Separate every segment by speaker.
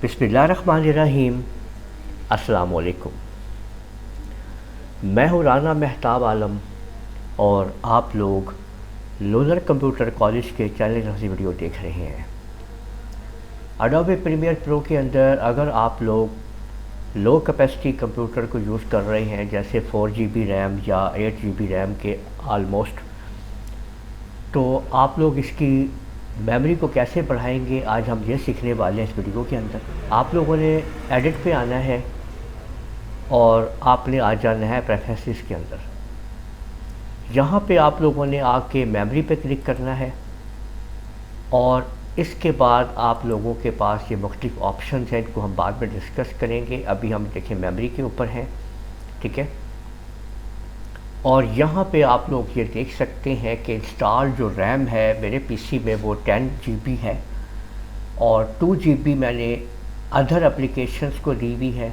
Speaker 1: बिस्मिल्लाहिर्रहमानिर्रहीम। अस्सलाम वालेकुम। मैं हूँ राना मेहताब आलम और आप लोग लूनर कंप्यूटर कॉलेज के चैनल से वीडियो देख रहे हैं। एडोबे प्रीमियर प्रो के अंदर अगर आप लोग लो कैपेसिटी कंप्यूटर को यूज़ कर रहे हैं, जैसे 4 GB रैम या 8 GB रैम के आलमोस्ट, तो आप लोग इसकी मेमोरी को कैसे बढ़ाएंगे, आज हम ये सीखने वाले हैं इस वीडियो के अंदर। आप लोगों ने एडिट पे आना है और आपने आ जाना है प्रेफरेंसेस के अंदर। यहाँ पे आप लोगों ने आके मेमोरी पे क्लिक करना है और इसके बाद आप लोगों के पास ये मुख्तलिफ ऑप्शन हैं, इनको हम बाद में डिस्कस करेंगे। अभी हम देखें मेमोरी के ऊपर हैं, ठीक है। और यहाँ पे आप लोग ये देख सकते हैं कि इंस्टॉल जो रैम है मेरे पीसी में वो 10 GB है और 2 GB मैंने अदर एप्लीकेशंस को दी हुई है,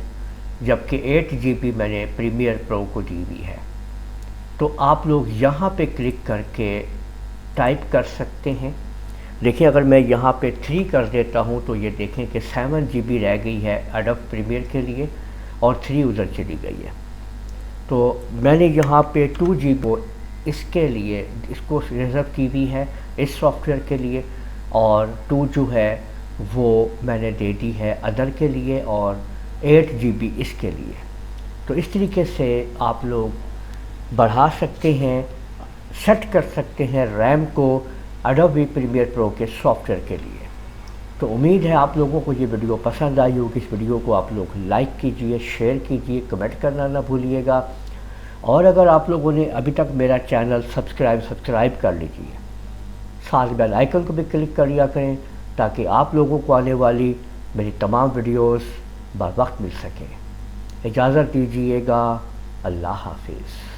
Speaker 1: जबकि 8 GB मैंने प्रीमियर प्रो को दी हुई है। तो आप लोग यहाँ पे क्लिक करके टाइप कर सकते हैं। देखिए, अगर मैं यहाँ पे 3 कर देता हूँ तो ये देखें कि 7 GB रह गई है एडोब प्रीमियर के लिए और 3 उधर चली गई है। तो मैंने यहाँ पे 2 GB इसके लिए इसको रिज़र्व की हुई है इस सॉफ्टवेयर के लिए, और 2 जो है वो मैंने दे दी है अदर के लिए, और 8 GB इसके लिए। तो इस तरीके से आप लोग बढ़ा सकते हैं, सेट कर सकते हैं रैम को एडोबे प्रीमियर प्रो के सॉफ्टवेयर के लिए। तो उम्मीद है आप लोगों को ये वीडियो पसंद आई होगी। इस वीडियो को आप लोग लाइक कीजिए, शेयर कीजिए, कमेंट करना ना भूलिएगा। और अगर आप लोगों ने अभी तक मेरा चैनल सब्सक्राइब कर लीजिए, साथ बेल आइकन को भी क्लिक कर लिया करें ताकि आप लोगों को आने वाली मेरी तमाम वीडियोस बर वक्त मिल सकें। इजाज़त दीजिएगा। अल्लाह हाफिज़।